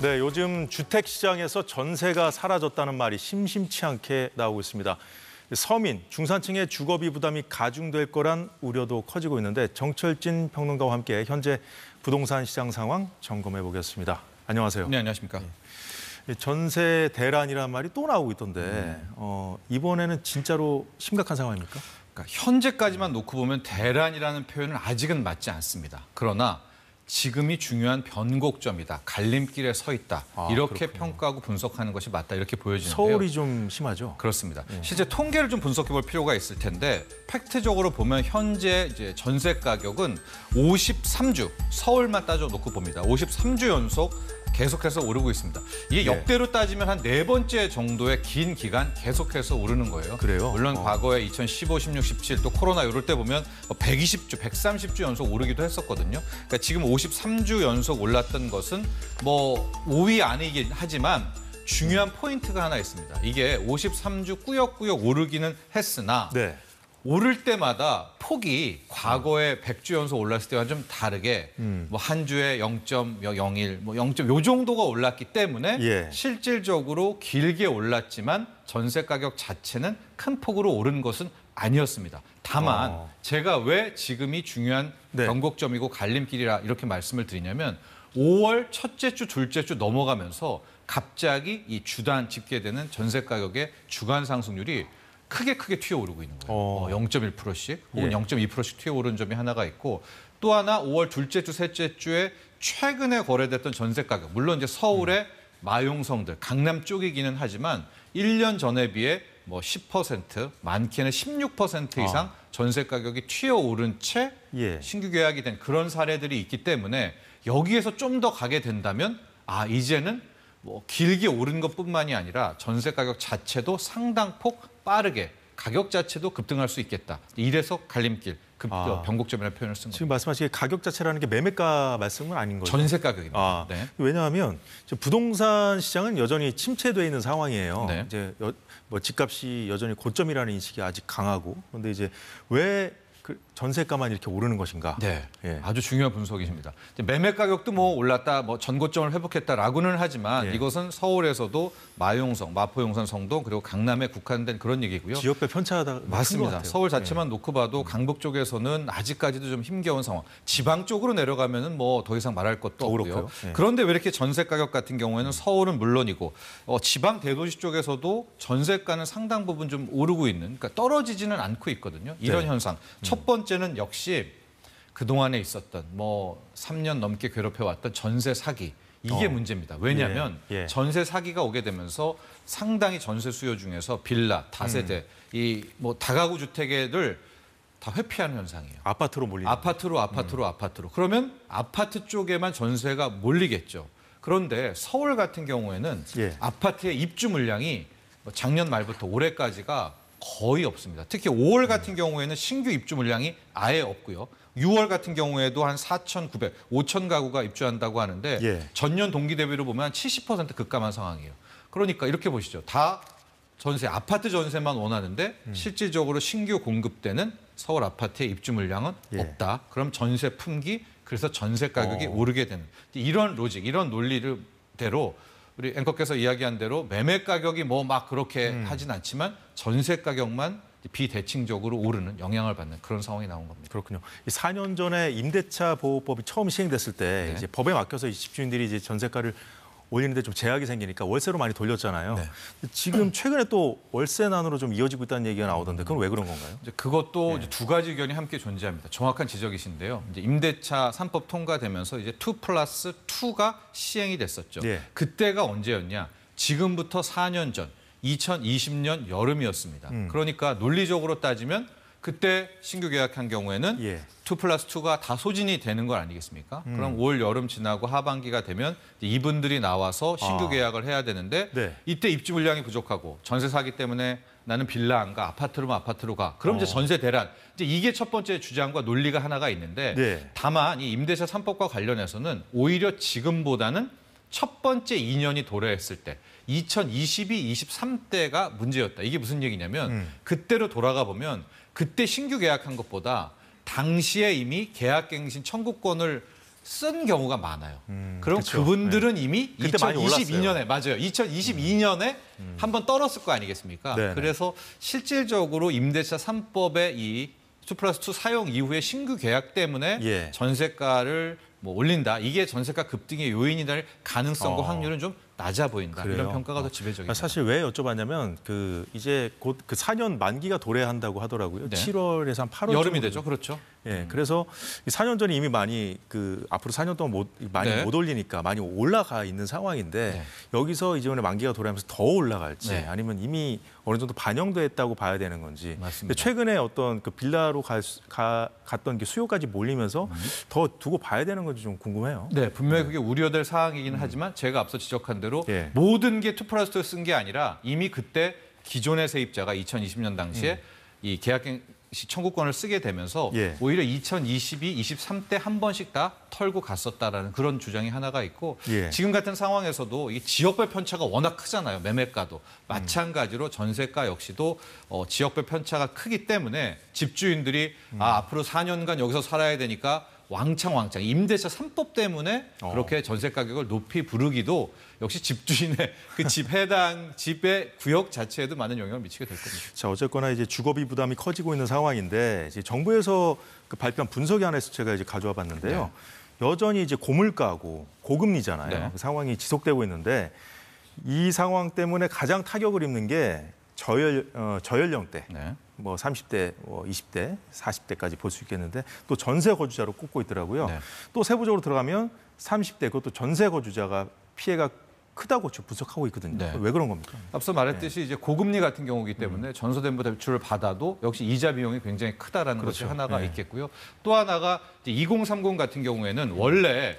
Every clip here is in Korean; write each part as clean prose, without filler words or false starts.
네, 요즘 주택 시장에서 전세가 사라졌다는 말이 심심치 않게 나오고 있습니다. 서민, 중산층의 주거비 부담이 가중될 거란 우려도 커지고 있는데 정철진 평론가와 함께 현재 부동산 시장 상황 점검해 보겠습니다. 안녕하세요. 네, 안녕하십니까. 전세 대란이라는 말이 또 나오고 있던데 이번에는 진짜로 심각한 상황입니까? 그러니까 현재까지만 놓고 보면 대란이라는 표현은 아직은 맞지 않습니다. 그러나 지금이 중요한 변곡점이다. 갈림길에 서 있다. 이렇게 그렇군요. 평가하고 분석하는 것이 맞다. 이렇게 보여지는데요. 서울이 좀 심하죠? 그렇습니다. 실제 통계를 좀 분석해 볼 필요가 있을 텐데 팩트적으로 보면 현재 이제 전세 가격은 53주, 서울만 따져 놓고 봅니다. 53주 연속 계속해서 오르고 있습니다. 이게 역대로 따지면 한 4번째 정도의 긴 기간 계속해서 오르는 거예요. 그래요? 물론 과거에 2015, 16, 17 또 코로나 이럴 때 보면 120주, 130주 연속 오르기도 했었거든요. 그러니까 지금 53주 연속 올랐던 것은 뭐 5위 아니긴 하지만 중요한 포인트가 하나 있습니다. 이게 53주 꾸역꾸역 오르기는 했으나 오를 때마다 폭이 과거에 100주 연속 올랐을 때와 좀 다르게 뭐 한 주에 0.01, 뭐 0. 요 정도가 올랐기 때문에 실질적으로 길게 올랐지만 전세 가격 자체는 큰 폭으로 오른 것은 아니었습니다. 다만 제가 왜 지금이 중요한 변곡점이고 갈림길이라 이렇게 말씀을 드리냐면 5월 첫째 주, 둘째 주 넘어가면서 갑자기 이 주단 집계되는 전세 가격의 주간 상승률이 크게 튀어오르고 있는 거예요. 0.1%씩 혹은 0.2%씩 튀어오른 점이 하나가 있고 또 하나 5월 둘째 주, 셋째 주에 최근에 거래됐던 전세 가격. 물론 이제 서울의 마용성들, 강남 쪽이기는 하지만 1년 전에 비해 뭐 10%, 많게는 16% 이상 전세 가격이 튀어오른 채 신규 계약이 된 그런 사례들이 있기 때문에 여기에서 좀 더 가게 된다면 이제는 뭐 길게 오른 것뿐만이 아니라 전세 가격 자체도 상당폭 빠르게 가격 자체도 급등할 수 있겠다. 이래서 갈림길, 변곡점이라는 표현을 쓴 겁니다. 지금 말씀하신 가격 자체라는 게 매매가 말씀은 아닌 거죠? 전세 가격입니다. 왜냐하면 부동산 시장은 여전히 침체되어 있는 상황이에요. 이제 뭐 집값이 여전히 고점이라는 인식이 아직 강하고 그런데 이제 왜 그 전세가만 이렇게 오르는 것인가? 아주 중요한 분석이십니다. 매매 가격도 뭐 올랐다, 뭐 전고점을 회복했다라고는 하지만 이것은 서울에서도 마용성, 마포용산, 성동 그리고 강남에 국한된 그런 얘기고요. 지역별 편차가 맞습니다. 서울 자체만 놓고 봐도 강북 쪽에서는 아직까지도 좀 힘겨운 상황. 지방 쪽으로 내려가면은 뭐 더 이상 말할 것도 없고요. 그런데 왜 이렇게 전세 가격 같은 경우에는 서울은 물론이고 지방 대도시 쪽에서도 전세가는 상당 부분 좀 오르고 있는, 그러니까 떨어지지는 않고 있거든요. 이런 현상. 첫 번째는 역시 그동안에 있었던 뭐 3년 넘게 괴롭혀왔던 전세 사기. 이게 문제입니다. 왜냐하면 전세 사기가 오게 되면서 상당히 전세 수요 중에서 빌라, 다세대, 이 뭐 다가구 주택을 다 회피하는 현상이에요. 아파트로 몰리는. 아파트로. 그러면 아파트 쪽에만 전세가 몰리겠죠. 그런데 서울 같은 경우에는 아파트의 입주 물량이 작년 말부터 올해까지가 거의 없습니다. 특히 5월 같은 경우에는 신규 입주 물량이 아예 없고요. 6월 같은 경우에도 한 4,900, 5,000 가구가 입주한다고 하는데 전년 동기 대비로 보면 한 70% 급감한 상황이에요. 그러니까 이렇게 보시죠. 다 전세, 아파트 전세만 원하는데 실질적으로 신규 공급되는 서울 아파트의 입주 물량은 없다. 그럼 전세 품기, 그래서 전세 가격이 오르게 되는 이런 로직, 이런 논리대로 우리 앵커께서 이야기한 대로 매매 가격이 뭐 막 그렇게 하진 않지만 전세 가격만 비대칭적으로 오르는 영향을 받는 그런 상황이 나온 겁니다. 그렇군요. 4년 전에 임대차 보호법이 처음 시행됐을 때 이제 법에 맡겨서 집주인들이 이제 전세가를 올리는데 좀 제약이 생기니까 월세로 많이 돌렸잖아요. 지금 최근에 또 월세난으로 좀 이어지고 있다는 얘기가 나오던데 그건 왜 그런 건가요? 이제 그것도 이제 두 가지 의견이 함께 존재합니다. 정확한 지적이신데요. 이제 임대차 3법 통과되면서 이제 2+2가 시행이 됐었죠. 그때가 언제였냐? 지금부터 4년 전 2020년 여름이었습니다. 그러니까 논리적으로 따지면 그때 신규 계약한 경우에는 2+2가 다 소진이 되는 건 아니겠습니까? 그럼 올 여름 지나고 하반기가 되면 이분들이 나와서 신규 계약을 해야 되는데 이때 입주 물량이 부족하고 전세 사기 때문에 나는 빌라 안 가, 아파트로 가. 그럼 이제 전세 대란. 이제 이게 첫 번째 주장과 논리가 하나가 있는데 다만 이 임대차 3법과 관련해서는 오히려 지금보다는 첫 번째 2년이 도래했을 때 2022, 23때가 문제였다. 이게 무슨 얘기냐면 그때로 돌아가 보면 그때 신규 계약한 것보다 당시에 이미 계약갱신 청구권을 쓴 경우가 많아요. 그럼 그쵸. 그분들은 이미 그때 많이 2022년에 맞아요. 2022년에 한번 떨었을 거 아니겠습니까? 네네. 그래서 실질적으로 임대차 3법의 이 2+2 사용 이후에 신규 계약 때문에 예. 전세가를 뭐 올린다. 이게 전세가 급등의 요인이 될 가능성과 어. 확률은 좀 낮아 보인다. 그래요? 이런 평가가 더 지배적입니다. 사실 왜 여쭤봤냐면 이제 곧 그 4년 만기가 도래한다고 하더라고요. 네. 7월에서 한 8월 여름이 되죠. 그렇죠. 예, 그래서 4년 전에 이미 많이 앞으로 4년 동안 많이 네. 못 올리니까 많이 올라가 있는 상황인데 네. 여기서 이제 만기가 도래하면서 더 올라갈지 네. 아니면 이미 어느 정도 반영됐다고 봐야 되는 건지. 맞습니다. 최근에 어떤 그 빌라로 갔던 게 수요까지 몰리면서 더 두고 봐야 되는 건지 좀 궁금해요. 네, 분명히 그게 우려될 사항이긴 하지만 제가 앞서 지적한 대로 예. 모든 게 2+2 쓴 게 아니라 이미 그때 기존의 세입자가 2020년 당시에 이 계약갱시 청구권을 쓰게 되면서 예. 오히려 2022, 23 때 한 번씩 다 털고 갔었다라는 그런 주장이 하나가 있고 예. 지금 같은 상황에서도 이 지역별 편차가 워낙 크잖아요. 매매가도. 마찬가지로 전세가 역시도 지역별 편차가 크기 때문에 집주인들이 앞으로 4년간 여기서 살아야 되니까 왕창 임대차 3법 때문에 그렇게 전세 가격을 높이 부르기도 역시 집주인의 그 해당 집의 구역 자체에도 많은 영향을 미치게 될 겁니다. 자, 어쨌거나 이제 주거비 부담이 커지고 있는 상황인데 이제 정부에서 그 발표한 분석이 하나에서 제가 이제 가져와 봤는데요. 여전히 이제 고물가고 고금리잖아요. 네. 그 상황이 지속되고 있는데 이 상황 때문에 가장 타격을 입는 게 저연령대. 네. 뭐 30대, 20대, 40대까지 볼 수 있겠는데 또 전세 거주자로 꼽고 있더라고요. 네. 또 세부적으로 들어가면 30대 그것도 전세 거주자가 피해가 크다고 분석하고 있거든요. 네. 왜 그런 겁니까? 앞서 말했듯이 이제 고금리 같은 경우이기 때문에 전세대부 대출을 받아도 역시 이자 비용이 굉장히 크다라는 것이 그렇죠. 하나가 네. 있겠고요. 또 하나가 이제 2030 같은 경우에는 원래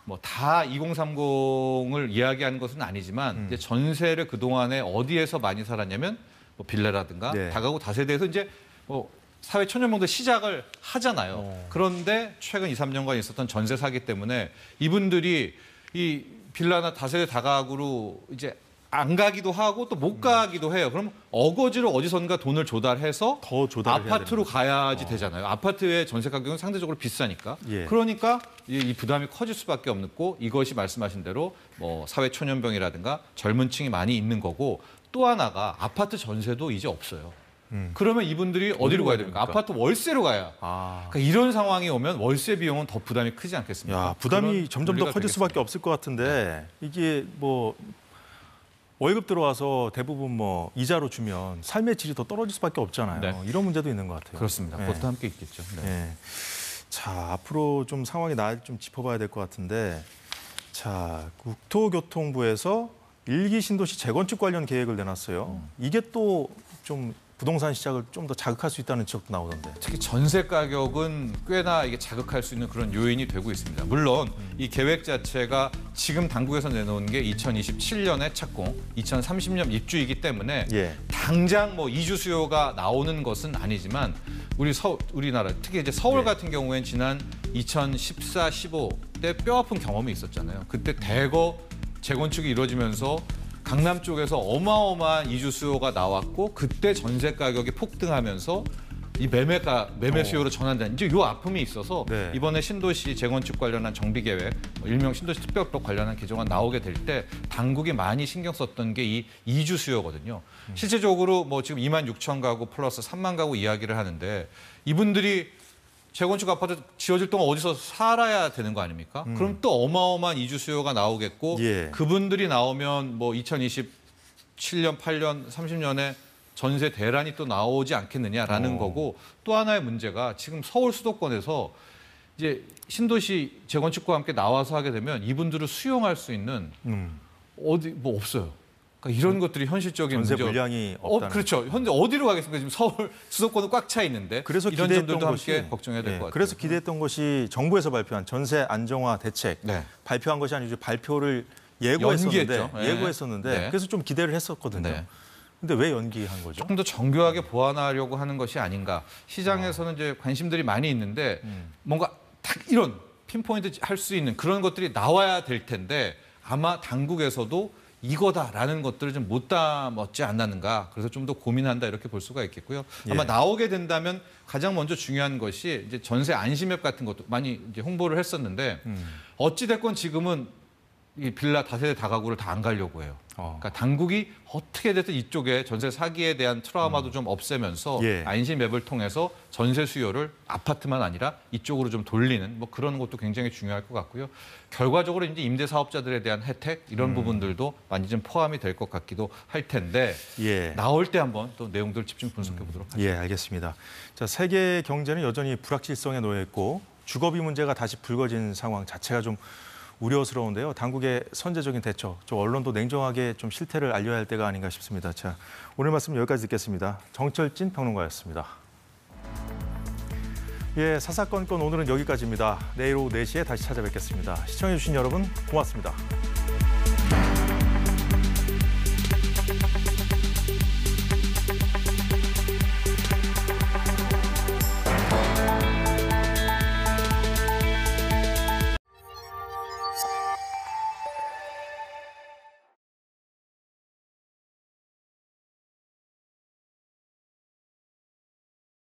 뭐 다 2030을 이야기하는 것은 아니지만 이제 전세를 그 동안에 어디에서 많이 살았냐면 뭐 빌라라든가 네. 다가구 다세대에서 이제 뭐 사회 초년명도 시작을 하잖아요. 그런데 최근 2, 3년간 있었던 전세 사기 때문에 이분들이 이 빌라나 다세대 다가구로 이제 안 가기도 하고 또 못 가기도 해요. 그럼 어거지로 어디선가 돈을 조달해서 더 조달을 해야 아파트로 가야지 되잖아요. 아파트의 전세 가격은 상대적으로 비싸니까. 예. 그러니까 이 부담이 커질 수밖에 없고 이것이 말씀하신 대로 뭐 사회 초년병이라든가 젊은 층이 많이 있는 거고 또 하나가 아파트 전세도 이제 없어요. 그러면 이분들이 어디로 가야 됩니까? 아파트 월세로 가야. 그러니까 이런 상황이 오면 월세 비용은 더 부담이 크지 않겠습니까? 야, 부담이 그런 점점 더 논리가 커질 수밖에 되겠습니다. 없을 것 같은데 이게 뭐 월급 들어와서 대부분 뭐 이자로 주면 삶의 질이 더 떨어질 수밖에 없잖아요. 네. 이런 문제도 있는 것 같아요. 그렇습니다. 네. 그것도 함께 있겠죠. 네. 네. 자, 앞으로 좀 상황이 좀 짚어봐야 될 것 같은데, 자, 국토교통부에서 일기 신도시 재건축 관련 계획을 내놨어요. 이게 또 좀 부동산 시장을 좀 더 자극할 수 있다는 지적도 나오던데. 특히 전세 가격은 꽤나 이게 자극할 수 있는 그런 요인이 되고 있습니다. 물론 이 계획 자체가 지금 당국에서 내놓은 게 2027년에 착공, 2030년 입주이기 때문에 예. 당장 뭐 이주 수요가 나오는 것은 아니지만 우리나라 특히 이제 서울 네. 같은 경우에는 지난 2014, 15 때 뼈아픈 경험이 있었잖아요. 그때 대거 재건축이 이루어지면서 강남 쪽에서 어마어마한 이주 수요가 나왔고 그때 전세 가격이 폭등하면서 이 매매 수요로 전환된 이제 요 아픔이 있어서 네. 이번에 신도시 재건축 관련한 정비 계획, 일명 신도시 특별법 관련한 개정안 나오게 될 때 당국이 많이 신경 썼던 게 이 이주 수요거든요. 실제적으로 뭐 지금 2만 6천 가구 플러스 3만 가구 이야기를 하는데 이분들이 재건축 아파트 지어질 동안 어디서 살아야 되는 거 아닙니까? 그럼 또 어마어마한 이주 수요가 나오겠고 예. 그분들이 나오면 뭐 2027년, 8년, 30년에 전세 대란이 또 나오지 않겠느냐라는 거고 또 하나의 문제가 지금 서울 수도권에서 이제 신도시 재건축과 함께 나와서 하게 되면 이분들을 수용할 수 있는 어디 뭐 없어요. 그러니까 이런 것들이 현실적인 전세 문제. 물량이 없다는. 그렇죠. 현재 어디로 가겠습니까? 지금 서울 수도권은 꽉 차 있는데 그래서 이런 기대했던 점들도 함께 것이 걱정해야 될 것 같아요. 그래서 기대했던 것이 정부에서 발표한 전세 안정화 대책 네. 발표한 것이 아니고 발표를 예고했었는데 연기했죠. 네. 예고했었는데 그래서 좀 기대를 했었거든요. 네. 근데 왜 연기한 거죠? 조금 더 정교하게 보완하려고 하는 것이 아닌가. 시장에서는 이제 관심들이 많이 있는데 뭔가 딱 이런 핀포인트 할 수 있는 그런 것들이 나와야 될 텐데 아마 당국에서도 이거다라는 것들을 좀 못 담았지 않았는가. 그래서 좀 더 고민한다 이렇게 볼 수가 있겠고요. 아마 예. 나오게 된다면 가장 먼저 중요한 것이 이제 전세 안심앱 같은 것도 많이 이제 홍보를 했었는데 어찌 됐건 지금은 이 빌라 다세대 다가구를 다 안 가려고 해요. 그러니까 당국이 어떻게 됐든 이쪽에 전세 사기에 대한 트라우마도 좀 없애면서 예. 안심앱을 통해서 전세 수요를 아파트만 아니라 이쪽으로 좀 돌리는 뭐 그런 것도 굉장히 중요할 것 같고요. 결과적으로 이제 임대 사업자들에 대한 혜택 이런 부분들도 많이 좀 포함이 될 것 같기도 할 텐데 예. 나올 때 한번 또 내용들 집중 분석해 보도록 하죠. 예, 알겠습니다. 자, 세계 경제는 여전히 불확실성에 놓여 있고 주거비 문제가 다시 불거진 상황 자체가 좀 우려스러운데요. 당국의 선제적인 대처, 저 언론도 냉정하게 좀 실태를 알려야 할 때가 아닌가 싶습니다. 자, 오늘 말씀 여기까지 듣겠습니다. 정철진 평론가였습니다. 예, 사사건건 오늘은 여기까지입니다. 내일 오후 4시에 다시 찾아뵙겠습니다. 시청해주신 여러분 고맙습니다.